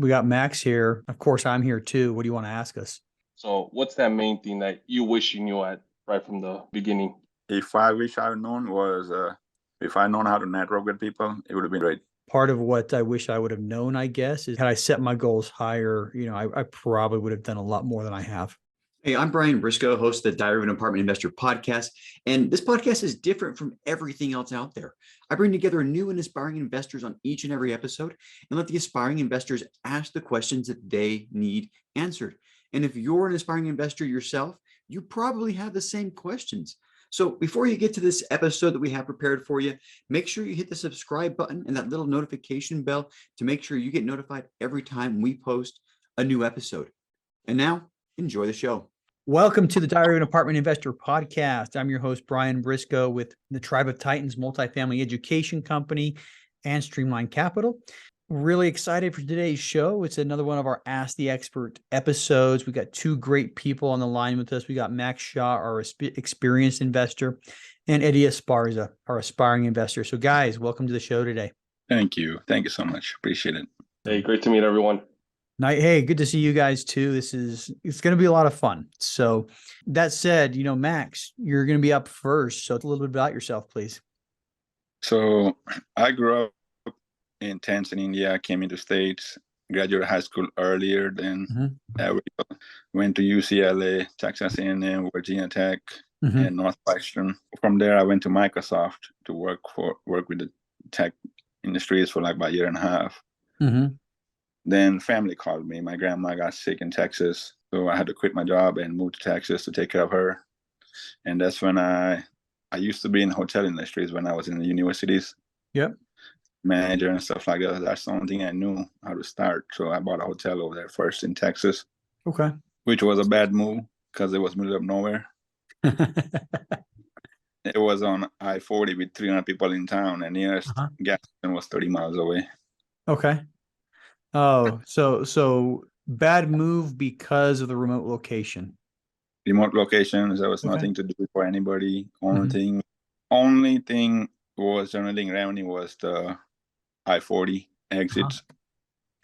We got Max here. Of course, I'm here too. What do you want to ask us? So what's that main thing that you wish you knew at right from the beginning? If I wish I'd known was if I'd known how to network with people, it would have been great. Part of what I wish I would have known, I guess, is had I set my goals higher, I probably would have done a lot more than I have. Hey, I'm Brian Briscoe, host of the Diary of an Apartment Investor podcast. And this podcast is different from everything else out there. I bring together new and aspiring investors on each and every episode and let the aspiring investors ask the questions that they need answered. And if you're an aspiring investor yourself, you probably have the same questions. So before you get to this episode that we have prepared for you, make sure you hit the subscribe button and that little notification bell to make sure you get notified every time we post a new episode. And now, enjoy the show. Welcome to the Diary of an Apartment Investor podcast. I'm your host, Brian Briscoe with the Tribe of Titans Multifamily Education Company and Streamline Capital. Really excited for today's show. It's another one of our Ask the Expert episodes. We got two great people on the line with us. We got Max Shah, our experienced investor, and Eddie Esparza, our aspiring investor. So guys, welcome to the show today. Thank you. Thank you so much. Appreciate it. Hey, great to meet everyone. Hey, good to see you guys too. It's going to be a lot of fun. So that said, Max, you're going to be up first. So a little bit about yourself, please. So I grew up in Tanzania, India, came into States, graduated high school earlier than everybody. Went to UCLA, Texas A&M, Virginia Tech, and Northwestern. From there, I went to Microsoft to work with the tech industries for like about a year and a half. Then family called me. My grandma got sick in Texas, so I had to quit my job and move to Texas to take care of her. And that's when I used to be in the hotel industries when I was in the universities. Yep. Manager and stuff like that. That's the only thing I knew how to start. So I bought a hotel over there first in Texas. Okay. Which was a bad move because it was middle of nowhere. It was on I-40 with 300 people in town, and nearest gas station was 30 miles away. Okay. Oh, so bad move because of the remote location. Remote locations, there was nothing to do for anybody. Only thing was generating revenue was the I-40 exits.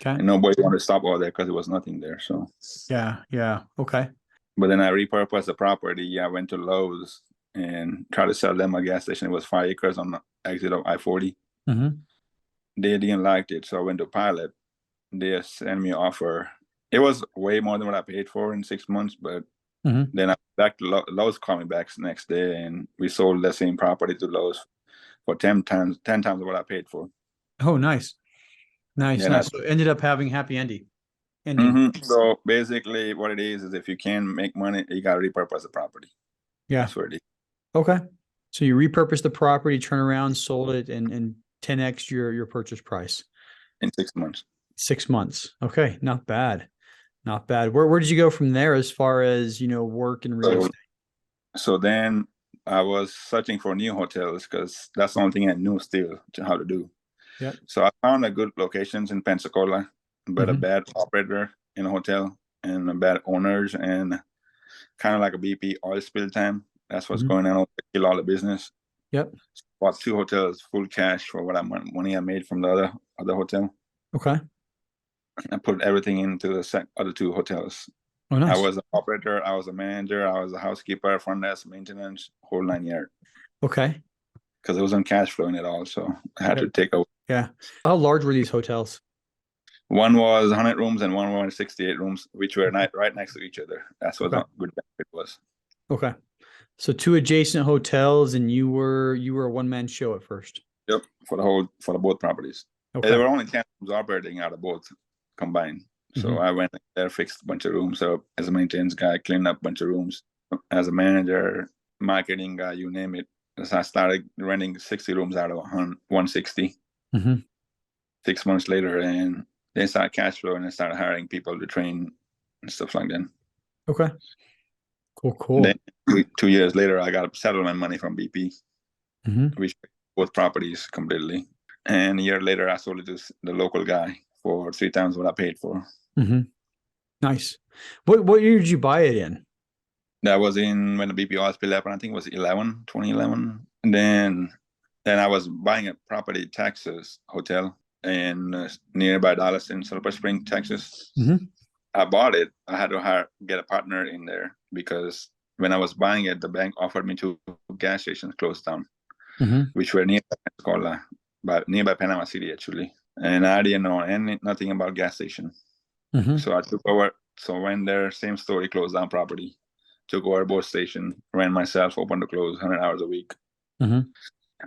Okay. And nobody wanted to stop over there because there was nothing there. So yeah. Okay. But then I repurposed the property. I went to Lowe's and tried to sell them a gas station. It was 5 acres on the exit of I-40. They didn't like it, so I went to Pilot. They sent me an offer. It was way more than what I paid for in 6 months, but then I back to Lowe's called me back the next day, and we sold the same property to Lowe's for 10 times what I paid for. Oh, nice. So it ended up having happy ending. So basically what it is if you can make money, you got to repurpose the property. Yeah. That's what it is. Okay. So you repurposed the property, turn around, sold it, and 10x your purchase price. In 6 months. 6 months. Okay. Not bad. Where did you go from there as far as, work and real estate? So then I was searching for new hotels because that's the only thing I knew still how to do. Yeah. So I found a good locations in Pensacola, but a bad operator in a hotel and a bad owners and kind of like a BP oil spill time. That's what's going on. Kill all the business. Yep. So bought 2 hotels, full cash for what money I made from the other hotel. Okay. I put everything into the other 2 hotels. Oh, nice. I was an operator, I was a manager, I was a housekeeper, front desk, maintenance, whole 9 yards. Okay. Because it wasn't cash flowing at all, so I had to take over. Yeah. How large were these hotels? One was 100 rooms and one was 68 rooms, which were right next to each other. That's what good benefit was. Okay. So 2 adjacent hotels, and you were a one-man show at first. Yep, for both properties. Okay. There were only 10 rooms operating out of both combined. So I went there, fixed a bunch of rooms up as a maintenance guy, cleaned up a bunch of rooms. As a manager, marketing guy, you name it. So I started renting 60 rooms out of 160. 6 months later, and they started cash flow and I started hiring people to train and stuff like that. Okay. Cool. Then 2 years later, I got settlement money from BP, which both properties completely. And a year later, I sold it to the local guy for 3 times what I paid for. Nice. What year did you buy it in? That was when the BP oil spill happened. I think it was 2011. And then I was buying a property, Texas hotel. in nearby Dallas in Silver Spring, Texas. Mm-hmm. I bought it. I had to get a partner in there because when I was buying it, the bank offered me 2 gas stations closed down, which were nearby Pensacola, but nearby Panama City actually. And I didn't know nothing about gas station. So I took over. So when their same story closed down property, took over both station, ran myself, open to close 100 hours a week, and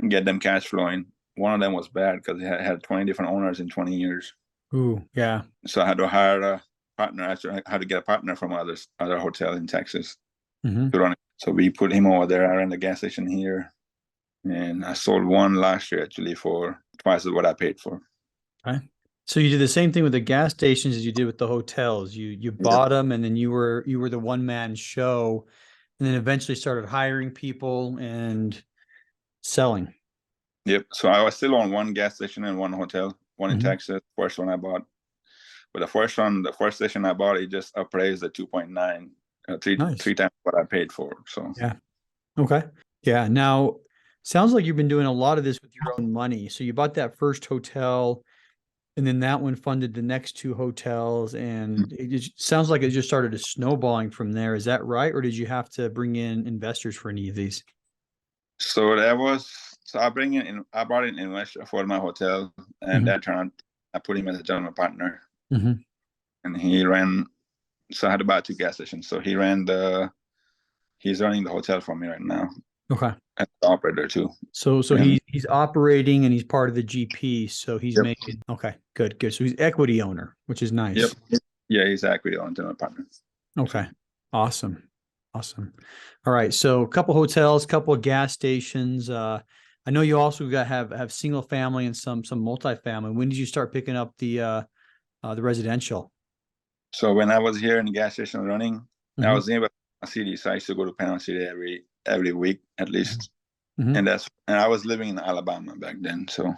get them cash flowing. One of them was bad because it had 20 different owners in 20 years. Ooh, yeah. So I had to hire a partner. Actually, I had to get a partner from other hotel in Texas to run it. So we put him over there. I ran the gas station here, and I sold one last year actually for twice what I paid for. Okay. So you did the same thing with the gas stations as you did with the hotels. You bought them, and then you were the one man show, and then eventually started hiring people and selling. Yep. So I was still on one gas station and one hotel, one in Texas. First one I bought, but the first station I bought, it just appraised at 2.9, three times what I paid for. So yeah. Okay. Yeah. Now, sounds like you've been doing a lot of this with your own money. So you bought that first hotel, and then that one funded the next 2 hotels, and it sounds like it just started snowballing from there. Is that right? Or did you have to bring in investors for any of these? So I brought in an investor for my hotel, and that turned out I put him as a general partner, and he ran. So I had to buy 2 gas stations. So he's running the hotel for me right now. Okay. As the operator too. So he's operating, and he's part of the GP. So he's making, okay, good. So he's equity owner, which is nice. Yep. Yeah, he's equity owner general partner. Okay. Awesome. All right. So a couple hotels, couple of gas stations. I know you also have single family and some multifamily. When did you start picking up the residential? So when I was here in the gas station running, I was nearby city, so I used to go to Panama City every week at least. And I was living in Alabama back then, so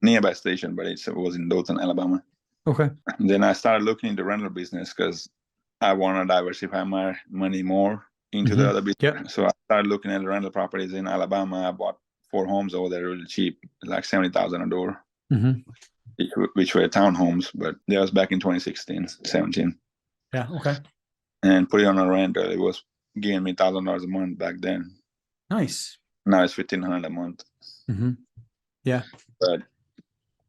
nearby station, but it was in Dothan, Alabama. Okay. And then I started looking into rental business because I want to diversify my money more into the other business. Yep. So I started looking at rental properties in Alabama. I bought 4 homes over there really cheap, like $70,000 a door, which were townhomes, but that was back in 2016, 17. Yeah. Okay. And put it on a rental. It was giving me $1,000 a month back then. Nice. Now it's $1,500 a month. Yeah.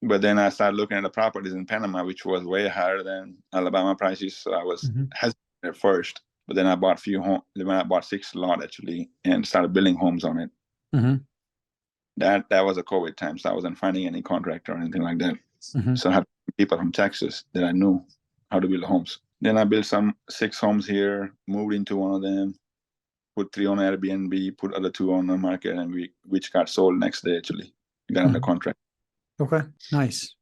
But then I started looking at the properties in Panama, which was way higher than Alabama prices. So I was hesitant at first, but then I bought 6 lots actually and started building homes on it. That was a COVID time, so I wasn't finding any contractor or anything like that. So I had people from Texas that I knew how to build homes. Then I built 6 homes here, moved into one of them, put 3 on Airbnb, put other 2 on the market, and which got sold next day actually. We got under contract. Okay, nice.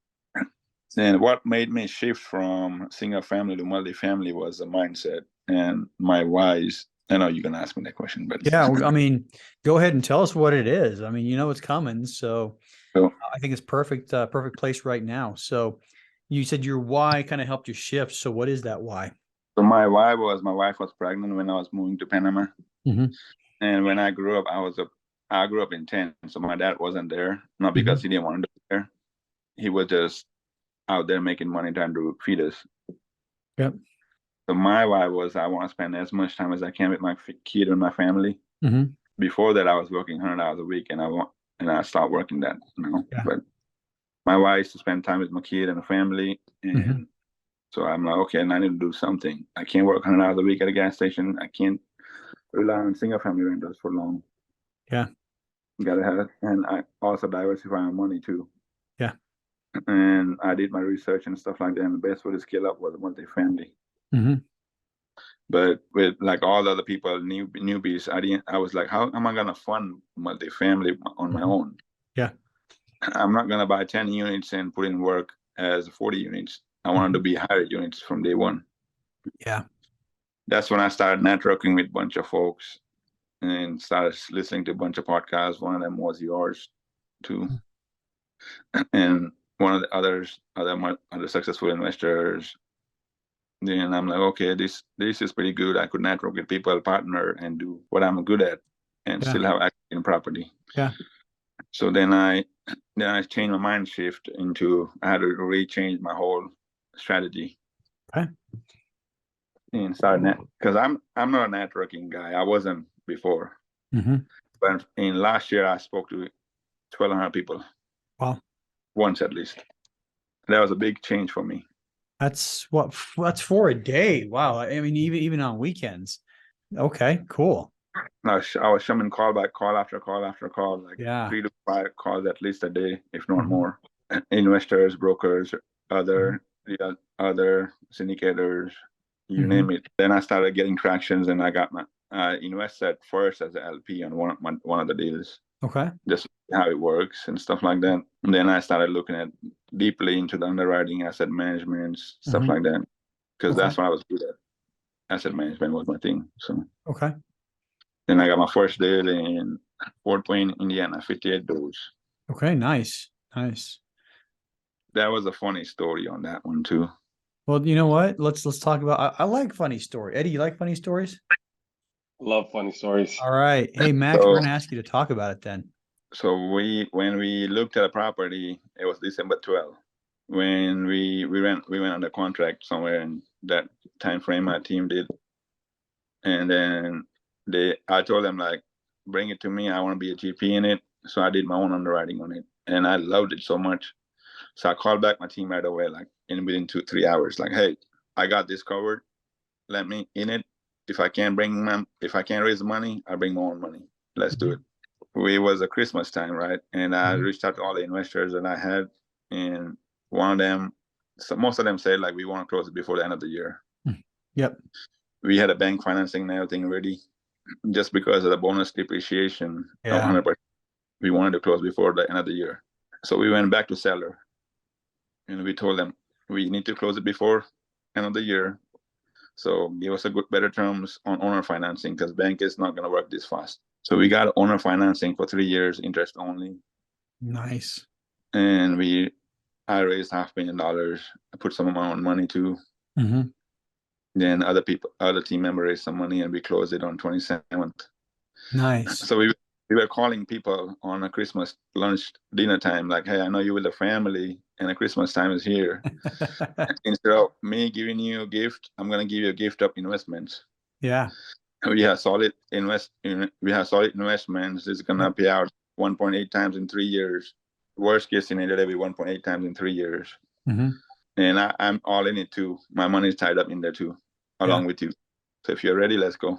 And what made me shift from single family to multifamily was the mindset and my whys. I know you're gonna ask me that question, but yeah, I mean, go ahead and tell us what it is. I mean, you know it's coming, so I think it's perfect place right now. So you said your why kind of helped you shift. So what is that why? So my why was my wife was pregnant when I was moving to Panama, and when I grew up, I grew up in tent, so my dad wasn't there, not because he didn't want to be there. He was just out there making money trying to feed us. Yep. So my why was I want to spend as much time as I can with my kid and my family. Before that, I was working 100 hours a week, and I stopped working that now. Yeah. But my why is to spend time with my kid and the family, and so I'm like, okay, and I need to do something. I can't work 100 hours a week at a gas station. I can't rely on single family rentals for long. Yeah. You gotta have it. And I also diversify my money too. Yeah. And I did my research and stuff like that. And the best way to scale up was multifamily. But with like all the other people, newbies, I was like, how am I gonna fund multifamily on my own? Yeah. I'm not gonna buy 10 units and put in work as 40 units. I wanted to be higher units from day one. Yeah. That's when I started networking with a bunch of folks and started listening to a bunch of podcasts. One of them was yours too. And one of the other successful investors. Then I'm like, okay, this is pretty good. I could network with people, partner, and do what I'm good at, and still have active in property. Yeah. So then I then I changed my mind shift into I had to rechange my whole strategy. Okay. And started net because I'm not a networking guy. I wasn't before. Mm-hmm. But in last year I spoke to 1,200 people. Wow. Once at least. That was a big change for me. That's for a day. Wow. I mean, even on weekends. Okay, cool. I was shoving call after call, like Yeah. 3 to 5 calls at least a day, if not more. Investors, brokers, other syndicators, you name it. Then I started getting tractions, and I got my invested first as an LP on one of the deals. Okay. Just how it works and stuff like that. And then I started looking at deeply into the underwriting, asset management, stuff like that, because that's what I was good at. Asset management was my thing. So okay. Then I got my first deal in Fort Wayne, Indiana, 58 doors. Okay, nice. That was a funny story on that one too. Well, you know what? Let's talk about. I like funny story. Eddie, you like funny stories? Love funny stories. All right. Hey, Max, we're gonna ask you to talk about it then. So when we looked at a property, it was December 12th. When we went under contract somewhere in that time frame, my team did, and then I told them, like, bring it to me. I want to be a GP in it. So I did my own underwriting on it, and I loved it so much. So I called back my team right away, like within 2-3 hours, like, hey, I got this covered. Let me in it. If I can't raise the money, I bring my own money. Let's do it. It was a Christmas time, right? And I reached out to all the investors that I had, and one of them, so most of them said, like, we want to close it before the end of the year. Yep. We had a bank financing and everything ready, just because of the bonus depreciation of 100%. We wanted to close before the end of the year. So we went back to seller, and we told them we need to close it before end of the year. So give us better terms on owner financing, because bank is not going to work this fast. So we got owner financing for 3 years, interest only. Nice. And I raised $500,000. I put some of my own money too. Then other team members raised some money, and we closed it on 27th. Nice. So we were calling people on a Christmas lunch dinner time, like, hey, I know you with the family, and the Christmas time is here. Instead of me giving you a gift, I'm gonna give you a gift of investments. Yeah. We have solid investments. It's gonna pay out 1.8 times in 3 years. Worst case scenario, it'll be 1.8 times in 3 years. And I'm all in it too. My money's tied up in there too, along with you. So if you're ready, let's go.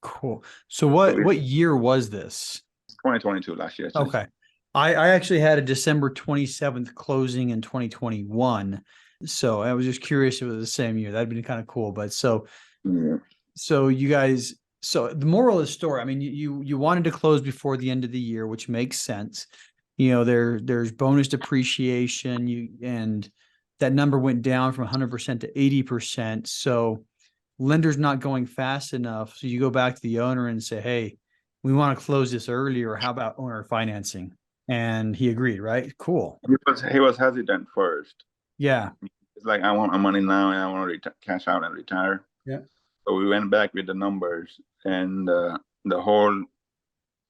Cool. So what year was this? 2022, last year. Okay. I actually had a December 27th closing in 2021. So I was just curious if it was the same year. That'd been kind of cool. But so you guys, so the moral of the story, I mean, you wanted to close before the end of the year, which makes sense. You know, there's bonus depreciation, and that number went down from 100% to 80%. So lender's not going fast enough. So you go back to the owner and say, hey, we want to close this earlier. How about owner financing? And he agreed, right? Cool. He was hesitant first. Yeah. It's like, I want my money now, and I want to cash out and retire. Yeah. So we went back with the numbers, and the whole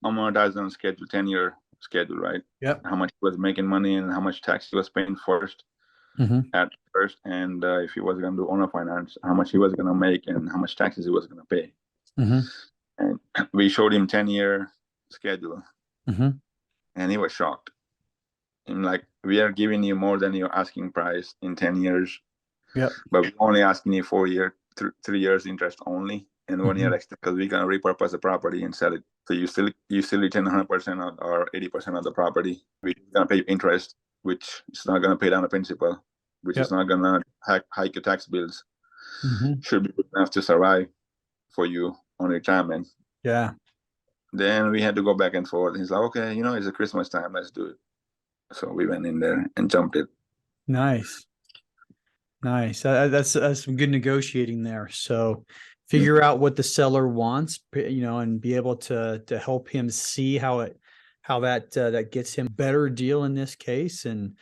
amortization schedule, 10-year schedule, right? Yep. How much he was making money and how much tax he was paying at first, and if he was going to do owner finance, how much he was going to make and how much taxes he was going to pay. And we showed him 10-year schedule, and he was shocked. And like, we are giving you more than your asking price in 10 years. Yep. But we're only asking you 4 years, 3 years interest only, and 1 year extra, because we're going to repurpose the property and sell it. So you still retain 100% or 80% of the property. We're going to pay interest, which is not going to pay down the principal, which is not going to hike your tax bills. Should be good enough to survive for you on retirement. Yeah. Then we had to go back and forth. He's like, okay, it's a Christmas time, let's do it. So we went in there and jumped it. Nice. That's some good negotiating there. So figure out what the seller wants, and be able to help him see how that gets him a better deal in this case, and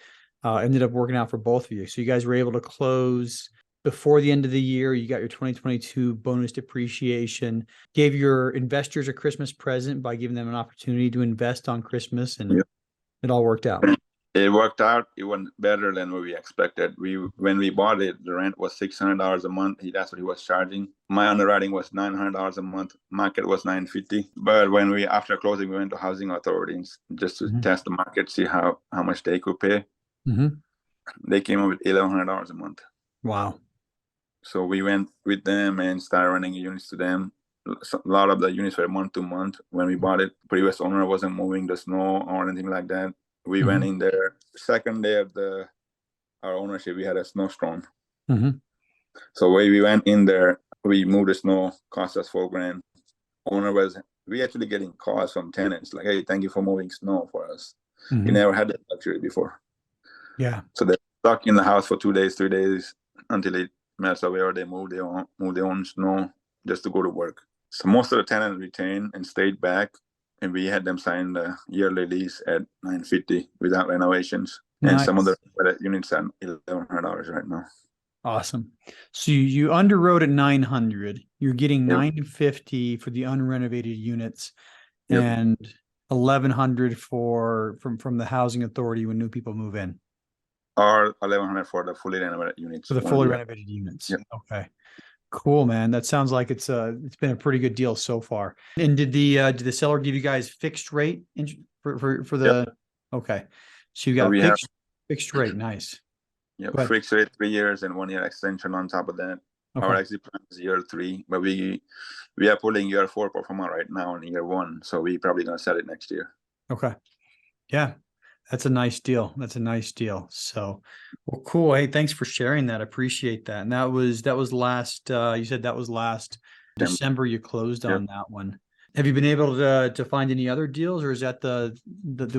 ended up working out for both of you. So you guys were able to close before the end of the year. You got your 2022 bonus depreciation, gave your investors a Christmas present by giving them an opportunity to invest on Christmas, and It all worked out. It worked out. It went better than what we expected. When we bought it, the rent was $600 a month. That's what he was charging. My underwriting was $900 a month. Market was $950. But when after closing, we went to housing authorities just to test the market, see how much they could pay. They came up with $1,100 a month. Wow. So we went with them and started running units to them. A lot of the units were month to month. When we bought it, previous owner wasn't moving the snow or anything like that. We went in there. Second day of our ownership, we had a snowstorm. So when we went in there, we moved the snow, cost us $4,000. We actually getting calls from tenants like, "Hey, thank you for moving snow for us." We never had that luxury before. Yeah. So they're stuck in the house for 2 days, 3 days until it melts away, or they move their own snow just to go to work. So most of the tenants retained and stayed back, and we had them sign the yearly lease at $950 without renovations. Nice. And some of the units are $1,100 right now. Awesome. So you underwrote at 900. You're getting $950 for the unrenovated units, and $1,100 from the housing authority when new people move in. Or $1,100 for the fully renovated units. For the fully renovated units. Yep. Okay. Cool, man. That sounds like it's been a pretty good deal so far. And did the seller give you guys fixed rate for the? Okay, so you got fixed rate. Nice. Yeah, fixed rate 3 years and 1 year extension on top of that. Okay. Our exit plan is year 3, but we are pulling year 4 performer right now in year 1, so we probably gonna sell it next year. Okay. Yeah. That's a nice deal. So, well, cool. Hey, thanks for sharing that. I appreciate that. And that was last, you said that was last December you closed on that one. Have you been able to find any other deals, or is that the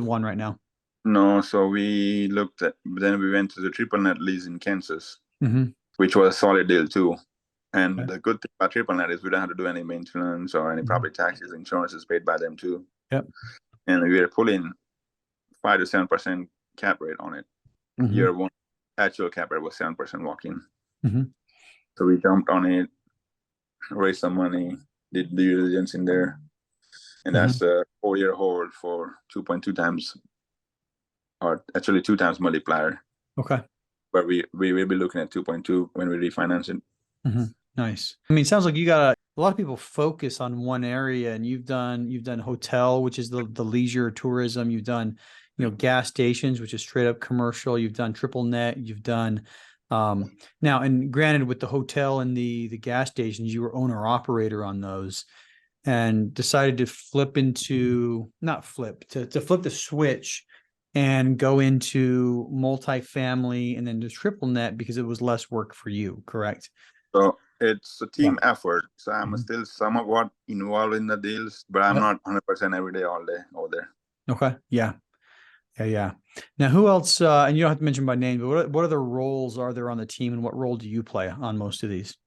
one right now? No, so we looked at, then we went to the triple net lease in Kansas, which was a solid deal too. And the good thing about triple net is we don't have to do any maintenance or any property taxes. Insurance is paid by them too. Yep. And we were pulling 5 to 7% cap rate on it. Year 1, actual cap rate was 7% walk-in. So we jumped on it, raised some money, did due diligence in there, and that's a 4-year hold for 2.2 times, or actually 2 times multiplier. Okay. But we will be looking at 2.2 when we refinance it. Nice. I mean, it sounds like you got a lot of people focus on one area, and you've done hotel, which is the leisure tourism. You've done gas stations, which is straight up commercial. You've done triple net. You've done now, and granted, with the hotel and the gas stations, you were owner operator on those, and decided to flip the switch and go into multifamily and then to triple net because it was less work for you. Correct? So it's a team effort. So I'm still somewhat involved in the deals, but I'm not 100% every day, all day over there. Okay. Yeah. Now, who else? And you don't have to mention by name, but what other roles are there on the team, and what role do you play on most of these?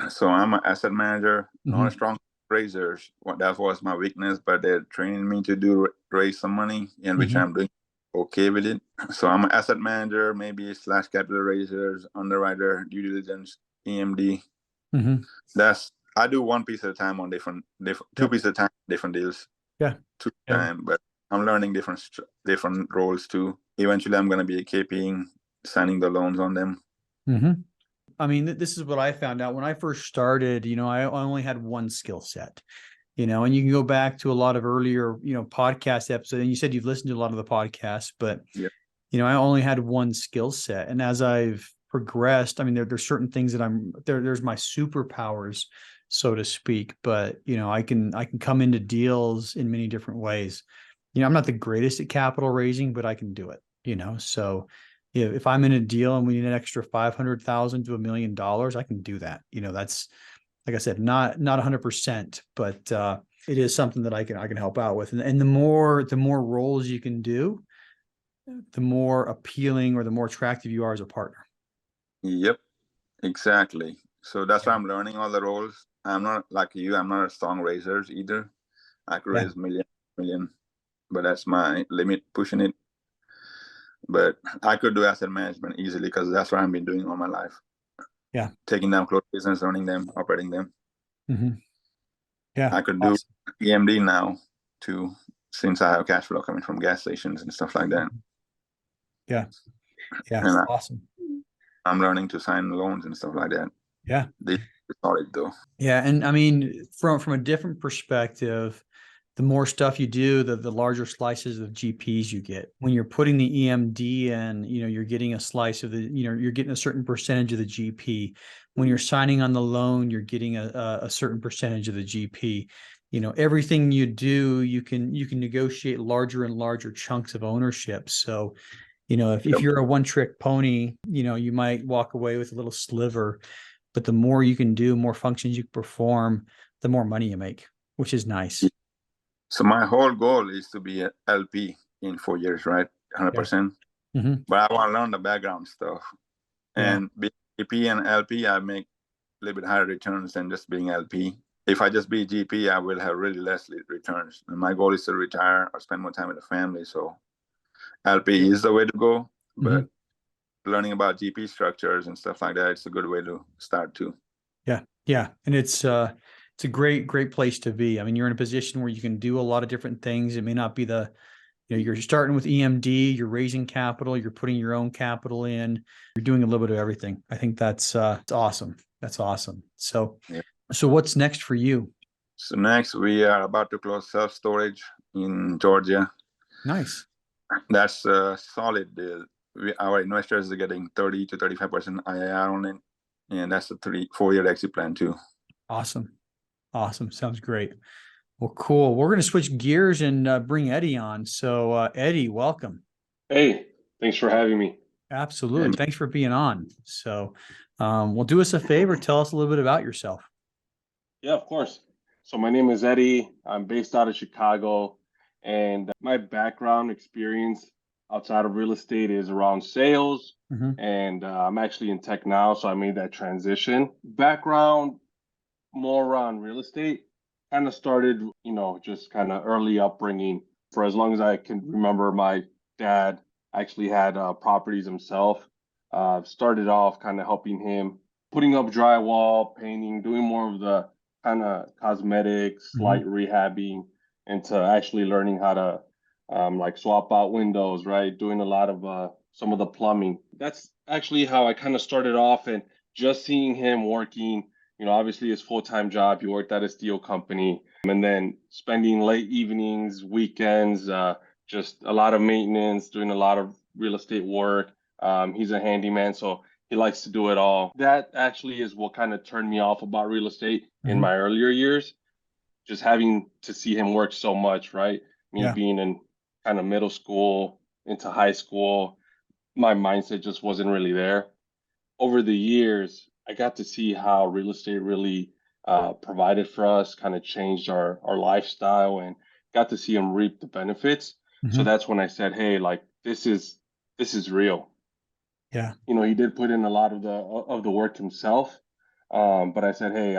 So I'm an asset manager, not a strong appraisers. That was my weakness, but they're training me to raise some money, and which I'm doing okay with it. So I'm an asset manager, maybe / capital raisers, underwriter, due diligence, EMD. I do one piece at a time on different 2 pieces at a time, different deals. Yeah. 2 at a time, but I'm learning different roles too. Eventually, I'm going to be KPing, signing the loans on them. I mean, this is what I found out when I first started. I only had one skill set. And you can go back to a lot of earlier, podcast episodes. And you said you've listened to a lot of the podcasts, but I only had one skill set. And as I've progressed, I mean, there's certain things that there's my superpowers, so to speak. But I can come into deals in many different ways. I'm not the greatest at capital raising, but I can do it, so if I'm in a deal and we need an extra $500,000 to $1 million, I can do that. That's, like I said, not 100%, but it is something that I can help out with. And the more roles you can do, the more appealing or the more attractive you are as a partner. Yep, exactly. So that's why I'm learning all the roles. I'm not like you. I'm not a strong raiser either. I could raise million. But that's my limit, pushing it. But I could do asset management easily because that's what I've been doing all my life. Yeah. Taking down closed business, running them, operating them. Yeah. I could do EMD now too. since I have cash flow coming from gas stations and stuff like that. Yeah. And Awesome. I'm learning to sign loans and stuff like that. Yeah. They solid though. Yeah. And I mean, from a different perspective, the more stuff you do, the larger slices of GPs you get. When you're putting the EMD in, you're getting a slice of the, you're getting a certain percentage of the GP. When you're signing on the loan, you're getting a certain percentage of the GP. Everything you do, you can negotiate larger and larger chunks of ownership. So, if you're a one-trick pony, you might walk away with a little sliver, but the more you can do, more functions you perform, the more money you make, which is nice. So my whole goal is to be an LP in 4 years, right? 100%. Yeah. Mm-hmm. But I want to learn the background stuff. And being GP and LP, I make a little bit higher returns than just being LP. If I just be GP, I will have really less returns. And my goal is to retire or spend more time with the family. So LP is the way to go. But learning about GP structures and stuff like that, it's a good way to start too. Yeah. Yeah. And it's a great place to be. I mean, you're in a position where you can do a lot of different things. It may not be you're starting with EMD, you're raising capital, you're putting your own capital in, you're doing a little bit of everything. I think that's awesome. That's awesome. So, So what's next for you? So next we are about to close self-storage in Georgia. Nice. That's a solid deal. Our investors are getting 30 to 35% IRR on it. And that's a 3-4 year exit plan too. Awesome. Sounds great. Well, cool. We're going to switch gears and bring Eddie on. So Eddie, welcome. Hey, thanks for having me. Absolutely. Thanks for being on. So well, do us a favor. Tell us a little bit about yourself. Yeah, of course. So my name is Eddie. I'm based out of Chicago, and my background experience outside of real estate is around sales, and I'm actually in tech now, so I made that transition. Background more around real estate. Kind of started, just kind of early upbringing. For as long as I can remember, my dad actually had properties himself. Started off kind of helping him, putting up drywall, painting, doing more of the kind of cosmetics, light rehabbing, into actually learning how to like swap out windows, right? Doing a lot of some of the plumbing. That's actually how I kind of started off, and just seeing him working. Obviously his full-time job, he worked at a steel company, and then spending late evenings, weekends, just a lot of maintenance, doing a lot of real estate work. He's a handyman, so he likes to do it all. That actually is what kind of turned me off about real estate in my earlier years, just having to see him work so much, right? Me being in kind of middle school into high school, my mindset just wasn't really there. Over the years, I got to see how real estate really provided for us, kind of changed our lifestyle, and got to see him reap the benefits. So that's when I said, hey, like this is real. Yeah. He did put in a lot of the work himself. But I said, hey,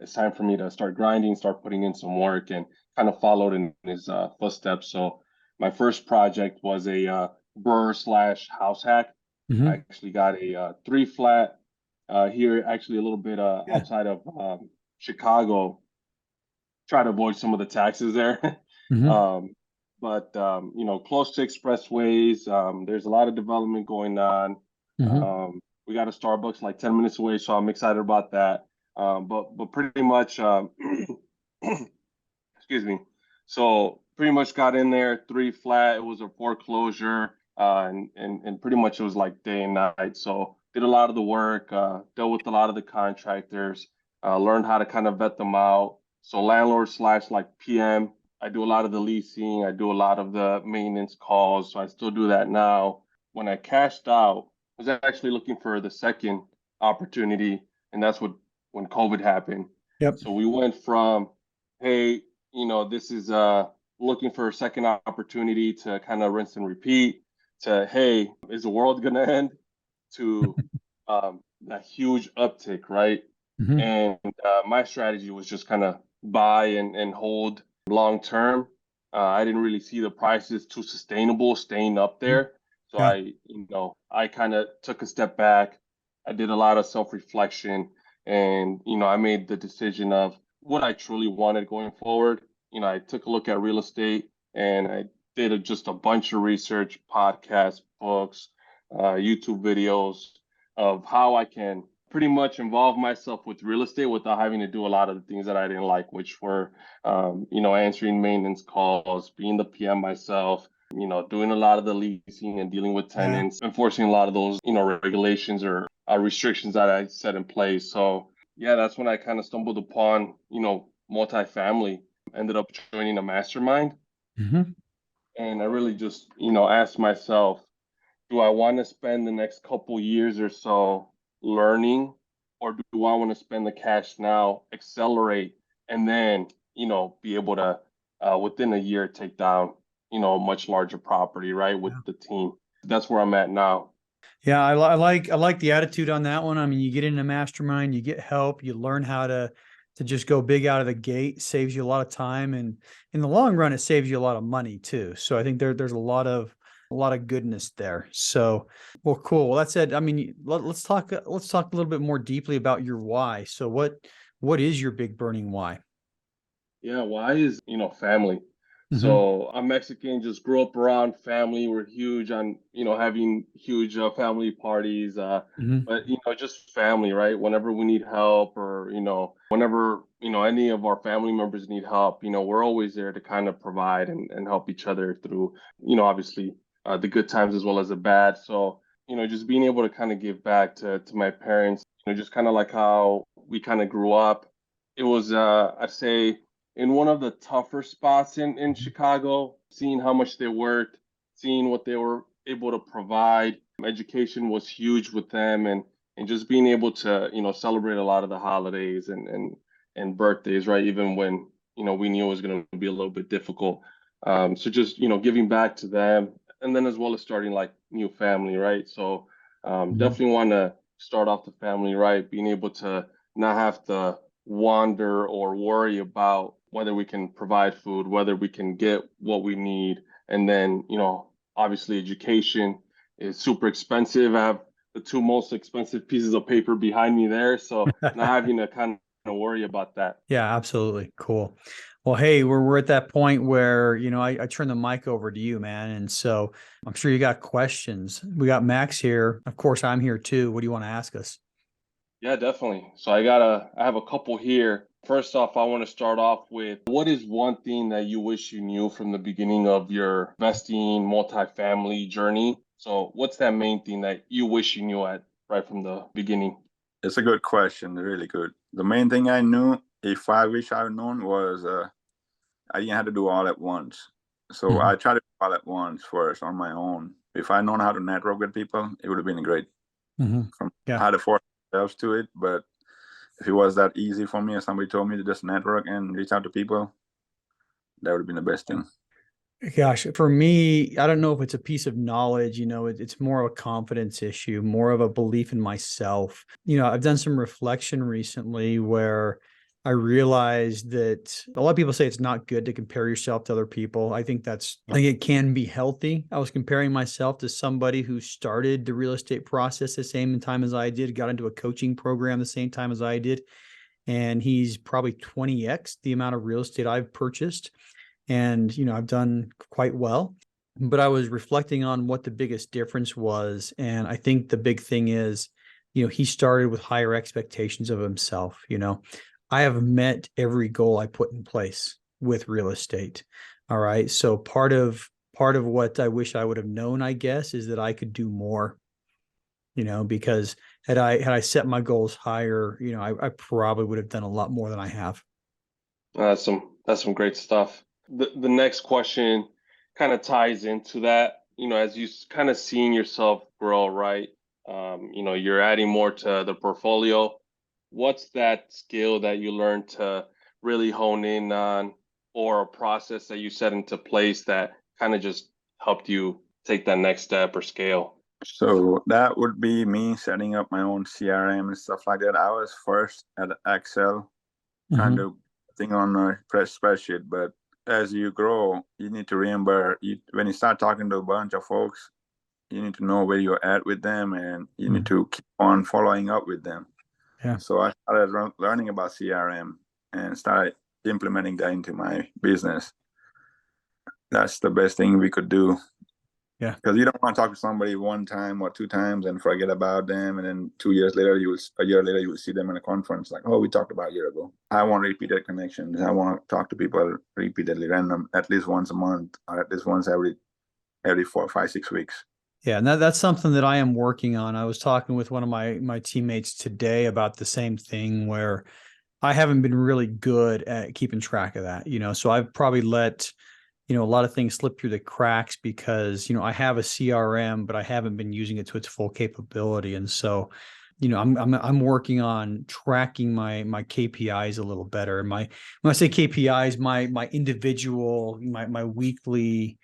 it's time for me to start grinding, start putting in some work, and kind of followed in his footsteps. So my first project was a burr/house hack. I actually got a 3-flat here, actually a little bit outside of Chicago. Try to avoid some of the taxes there. But close to expressways. There's a lot of development going on. We got a Starbucks like 10 minutes away, so I'm excited about that. But pretty much, excuse me. So pretty much got in there 3-flat. It was a foreclosure, and pretty much it was like day and night. So did a lot of the work, dealt with a lot of the contractors, learned how to kind of vet them out. So landlord/like PM. I do a lot of the leasing. I do a lot of the maintenance calls. So I still do that now. When I cashed out, I was actually looking for the second opportunity, and that's when COVID happened. So we went from, hey, this is looking for a second opportunity to kind of rinse and repeat, to, hey, is the world gonna end, to that huge uptick, right? And my strategy was just kind of buy and hold long term. I didn't really see the prices too sustainable staying up there. So I kind of took a step back. I did a lot of self-reflection, and I made the decision of what I truly wanted going forward. I took a look at real estate and I did just a bunch of research, podcasts, books, YouTube videos of how I can pretty much involve myself with real estate without having to do a lot of the things that I didn't like, which were, answering maintenance calls, being the PM myself, doing a lot of the leasing and dealing with tenants, enforcing a lot of those, regulations or restrictions that I set in place. So yeah, that's when I kind of stumbled upon, multifamily, ended up joining a mastermind. Mm-hmm. And I really just, asked myself, do I want to spend the next couple years or so learning, or do I want to spend the cash now, accelerate, and then, be able to, within a year, take down, a much larger property, right, with the team. That's where I'm at now. Yeah, I like the attitude on that one. I mean, you get in a mastermind, you get help, you learn how to just go big out of the gate, saves you a lot of time, and in the long run, it saves you a lot of money too. So I think there's a lot of goodness there. So, well, cool. Well, that said, I mean, let's talk a little bit more deeply about your why. So what is your big burning why? Yeah, why is, family. Mm-hmm. So I'm Mexican, just grew up around family. We're huge on, having huge family parties, Mm-hmm. but, just family, right? Whenever we need help or, whenever, any of our family members need help, we're always there to kind of provide and help each other through, obviously the good times as well as the bad. So, just being able to kind of give back to my parents, just kind of like how we kind of grew up. It was, I'd say, in one of the tougher spots in Chicago, seeing how much they worked, seeing what they were able to provide. Education was huge with them, and just being able to, celebrate a lot of the holidays and birthdays, right? Even when, we knew it was going to be a little bit difficult. So just, giving back to them, and then as well as starting like new family, right? So definitely want to start off the family right, being able to not have to wander or worry about whether we can provide food, whether we can get what we need. And then, obviously education is super expensive. I have the two most expensive pieces of paper behind me there. So not having to kind of worry about that. Yeah, absolutely. Cool. Well, hey, we're at that point where, I turn the mic over to you, man. And so I'm sure you got questions. We got Max here. Of course, I'm here too. What do you want to ask us? Yeah, definitely. So I have a couple here. First off, I want to start off with, what is one thing that you wish you knew from the beginning of your investing multifamily journey? So what's that main thing that you wish you knew right from the beginning? It's a good question, really good. The main thing I knew, if I wish I had known, was I didn't have to do all at once. So I tried to do all at once first on my own. If I'd known how to network with people, it would have been great. I had to force myself to it, but if it was that easy for me, or somebody told me to just network and reach out to people, that would have been the best thing. Gosh, for me, I don't know if it's a piece of knowledge, it's more of a confidence issue, more of a belief in myself. I've done some reflection recently where I realized that a lot of people say it's not good to compare yourself to other people. I think it can be healthy. I was comparing myself to somebody who started the real estate process the same time as I did, got into a coaching program the same time as I did. And he's probably 20x the amount of real estate I've purchased. And, I've done quite well, but I was reflecting on what the biggest difference was. And I think the big thing is, he started with higher expectations of himself. I have met every goal I put in place with real estate. All right. So part of what I wish I would have known, I guess, is that I could do more, because had I set my goals higher, I probably would have done a lot more than I have. That's some great stuff. The next question kind of ties into that, as you kind of seeing yourself grow, right? You're adding more to the portfolio. What's that skill that you learned to really hone in on, or a process that you set into place that kind of just helped you take that next step or scale? So that would be me setting up my own CRM and stuff like that. I was first at Excel, kind of thing on a spreadsheet, but as you grow, you need to remember, when you start talking to a bunch of folks, you need to know where you're at with them, and you need to keep on following up with them. Yeah. So I started learning about CRM and started implementing that into my business. That's the best thing we could do. Yeah. Because you don't want to talk to somebody one time or two times and forget about them. And then a year later, you will see them in a conference like, oh, we talked about a year ago. I want repeated connections. I want to talk to people repeatedly, random, at least once a month, or at least once every 4, 5, 6 weeks. Yeah. And that's something that I am working on. I was talking with one of my teammates today about the same thing, where I haven't been really good at keeping track of that, so I've probably let a lot of things slip through the cracks because, I have a CRM, but I haven't been using it to its full capability. And so, I'm working on tracking my KPIs a little better. When I say KPIs, my individual, my weekly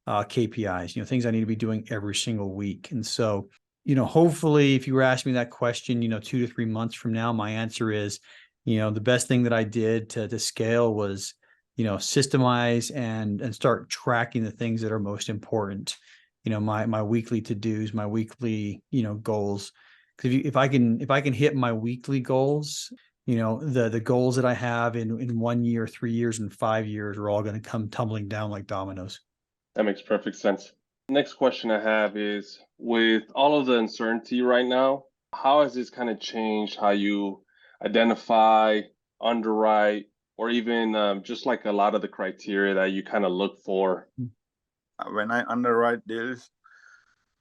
KPIs, things I need to be doing every single week. And so, hopefully if you were asking me that question, 2 to 3 months from now, my answer is, the best thing that I did to scale was, systemize and start tracking the things that are most important. My weekly to-dos, my weekly, goals. Because if I can hit my weekly goals, the goals that I have in 1 year, 3 years, and 5 years are all going to come tumbling down like dominoes. That makes perfect sense. Next question I have is, with all of the uncertainty right now, how has this kind of changed how you identify, underwrite, or even just like a lot of the criteria that you kind of look for? When I underwrite deals,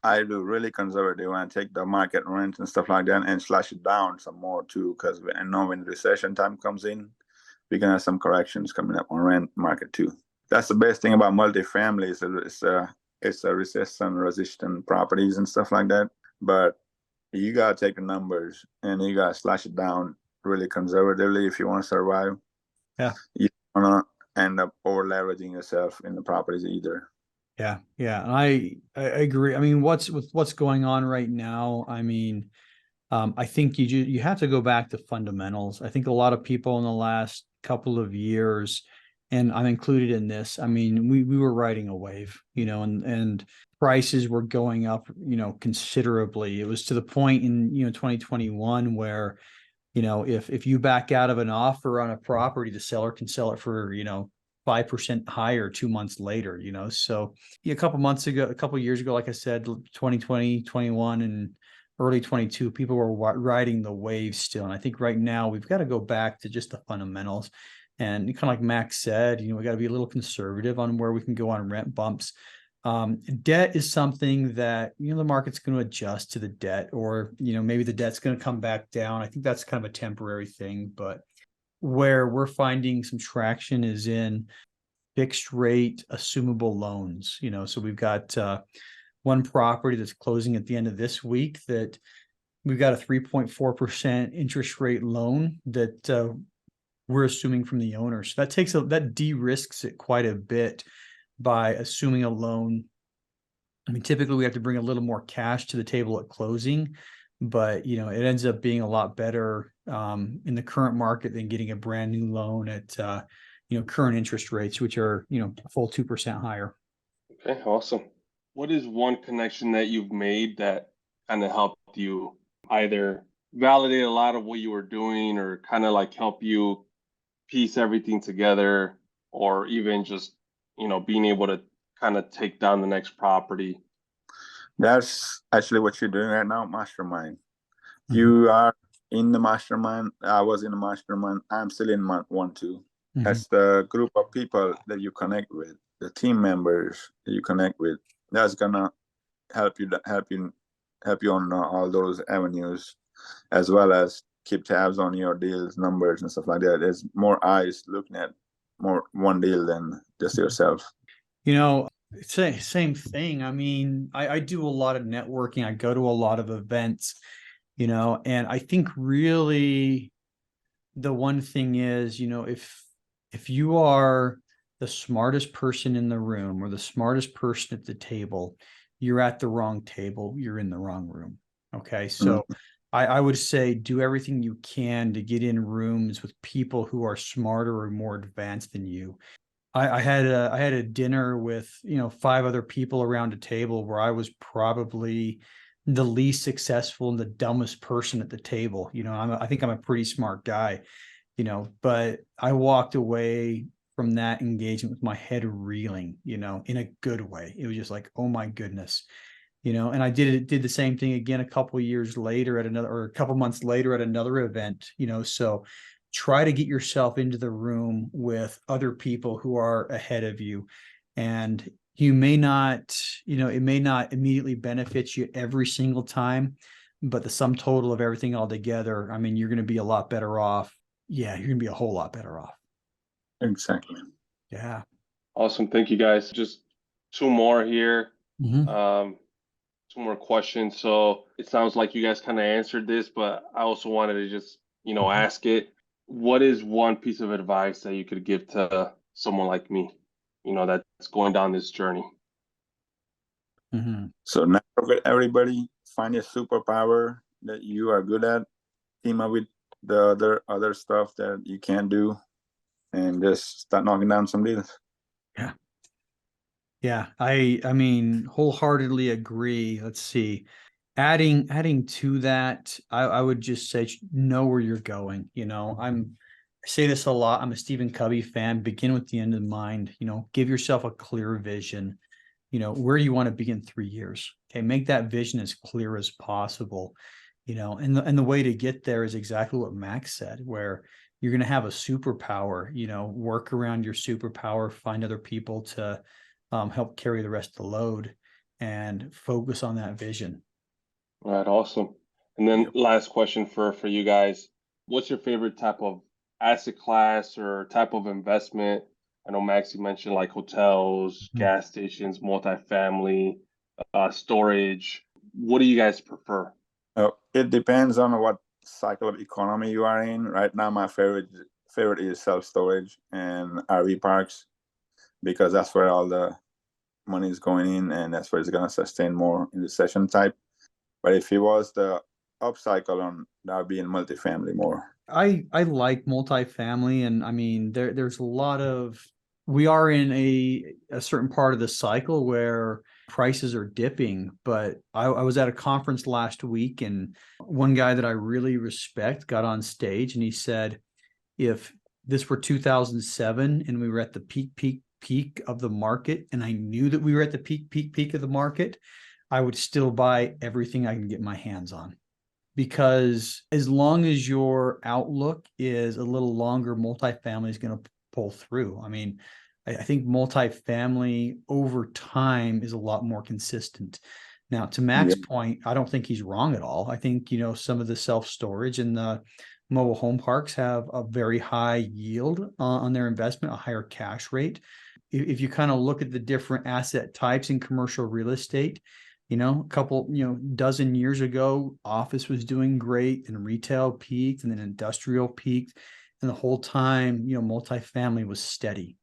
I do really conservative when I take the market rent and stuff like that and slash it down some more too, because I know when recession time comes in, we're gonna have some corrections coming up on rent market too. That's the best thing about multifamily. It's a recession-resistant properties and stuff like that. But you gotta take the numbers and you gotta slash it down really conservatively if you want to survive. Yeah, you don't want to end up over leveraging yourself in the properties either. Yeah. And I agree. I mean, what's going on right now? I mean, I think you have to go back to fundamentals. I think a lot of people in the last couple of years, and I'm included in this, I mean, we were riding a wave, and prices were going up, considerably. It was to the point in, 2021 where, if you back out of an offer on a property, the seller can sell it for, 5% higher 2 months later, So a couple years ago, like I said, 2020, 21, and early 22, people were riding the wave still. And I think right now we've got to go back to just the fundamentals. And kind of like Max said, we got to be a little conservative on where we can go on rent bumps. Debt is something that, the market's going to adjust to the debt, or, maybe the debt's going to come back down. I think that's kind of a temporary thing, but where we're finding some traction is in fixed rate assumable loans. So we've got one property that's closing at the end of this week that we've got a 3.4% interest rate loan that we're assuming from the owner. So that de-risks it quite a bit by assuming a loan. I mean, typically we have to bring a little more cash to the table at closing, but it ends up being a lot better in the current market than getting a brand new loan at current interest rates, which are a full 2% higher. Okay, awesome. What is one connection that you've made that kind of helped you either validate a lot of what you were doing, or kind of like help you piece everything together, or even just being able to kind of take down the next property? That's actually what you're doing right now, mastermind. Mm-hmm. You are in the mastermind. I was in the mastermind. I'm still in 1, 2. Mm-hmm. That's the group of people that you connect with, the team members that you connect with. That's gonna help you on all those avenues, as well as keep tabs on your deals, numbers, and stuff like that. There's more eyes looking at one deal than just yourself. Same thing. I mean, I do a lot of networking. I go to a lot of events, and I think really the one thing is, if you are the smartest person in the room or the smartest person at the table, you're at the wrong table, you're in the wrong room. Okay. So mm-hmm. I would say do everything you can to get in rooms with people who are smarter or more advanced than you. I had a dinner with 5 other people around a table where I was probably the least successful and the dumbest person at the table. I think I'm a pretty smart guy, but I walked away from that engagement with my head reeling, in a good way. It was just like, oh my goodness, and I did the same thing again a couple of years later or a couple months later at another event, so try to get yourself into the room with other people who are ahead of you. And you may not, it may not immediately benefit you every single time, but the sum total of everything all together, I mean, you're going to be a lot better off. Yeah, you're going to be a whole lot better off. Exactly. Yeah. Awesome. Thank you, guys. Just two more here. Two more questions. So it sounds like you guys kind of answered this, but I also wanted to just, ask it. What is one piece of advice that you could give to someone like me, that's going down this journey? So now everybody find your superpower that you are good at, team up with the other stuff that you can't do, and just start knocking down some deals. Yeah, I mean, wholeheartedly agree. Let's see. Adding to that, I would just say know where you're going. I say this a lot. I'm a Stephen Covey fan. Begin with the end in mind. Give yourself a clear vision. Where you want to be in 3 years. Okay, make that vision as clear as possible. And the way to get there is exactly what Max said, where you're going to have a superpower. Work around your superpower. Find other people to help carry the rest of the load, and focus on that vision. All right, awesome. And then last question for you guys. What's your favorite type of asset class or type of investment? I know Max, you mentioned like hotels, gas stations, multifamily, storage. What do you guys prefer? It depends on what cycle of economy you are in. Right now, my favorite is self-storage and RV parks, because that's where all the money is going in, and that's where it's going to sustain more in the recession type. But if it was the upcycle on, that would be in multifamily more. I like multifamily, and I mean there's a lot of, we are in a certain part of the cycle where prices are dipping. But I was at a conference last week, and one guy that I really respect got on stage, and he said, if this were 2007 and we were at the peak of the market, and I knew that we were at the peak of the market, I would still buy everything I can get my hands on. Because as long as your outlook is a little longer, multifamily is going to pull through. I mean, I think multifamily over time is a lot more consistent. Now, to Max's point, I don't think he's wrong at all. I think, some of the self-storage and the mobile home parks have a very high yield on their investment, a higher cash rate. If you kind of look at the different asset types in commercial real estate, a couple, dozen years ago, office was doing great, and retail peaked, and then industrial peaked. And the whole time, multifamily was steady.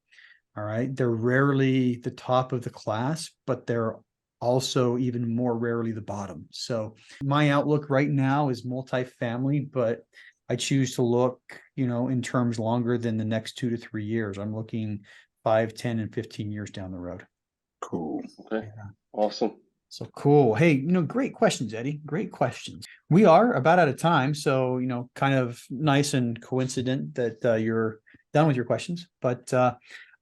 All right. They're rarely the top of the class, but they're also even more rarely the bottom. So my outlook right now is multifamily, but I choose to look, in terms longer than the next 2 to 3 years. I'm looking 5, 10, and 15 years down the road. Cool. Okay. Yeah. Awesome. So cool. Hey, great questions, Eddie. Great questions. We are about out of time. So, kind of nice and coincident that you're done with your questions. But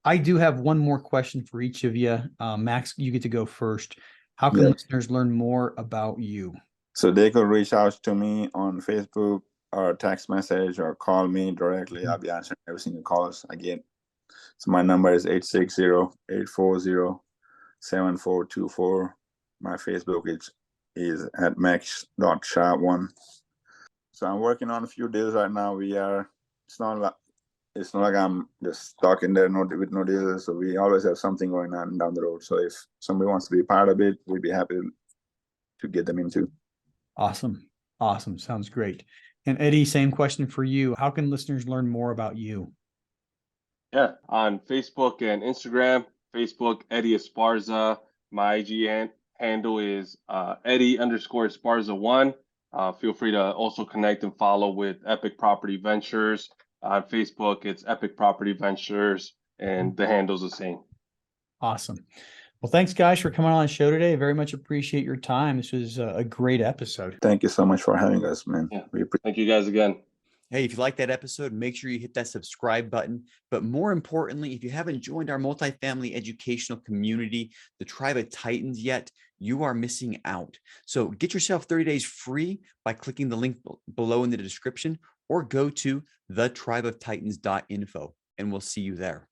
I do have one more question for each of you. Max, you get to go first. How can listeners learn more about you? So they could reach out to me on Facebook or text message or call me directly. I'll be answering every single calls I get. So my number is 860-840-7424. My Facebook is at max.shah1. So I'm working on a few deals right now. It's not like I'm just stuck in there with no deals. So we always have something going on down the road. So if somebody wants to be part of it, we'd be happy to get them into. Awesome. Sounds great. And Eddie, same question for you. How can listeners learn more about you? Yeah, on Facebook and Instagram. Facebook, Eddie Esparza. My IGN handle is Eddie_Esparza1. Feel free to also connect and follow with Epic Property Ventures. On Facebook, it's Epic Property Ventures, and the handle's the same. Awesome. Well, thanks, guys, for coming on the show today. Very much appreciate your time. This was a great episode. Thank you so much for having us, man. Yeah. Thank you guys again. Hey, if you like that episode, make sure you hit that subscribe button. But more importantly, if you haven't joined our multifamily educational community, the Tribe of Titans yet, you are missing out. So get yourself 30 days free by clicking the link below in the description, or go to thetribeoftitans.info, and we'll see you there.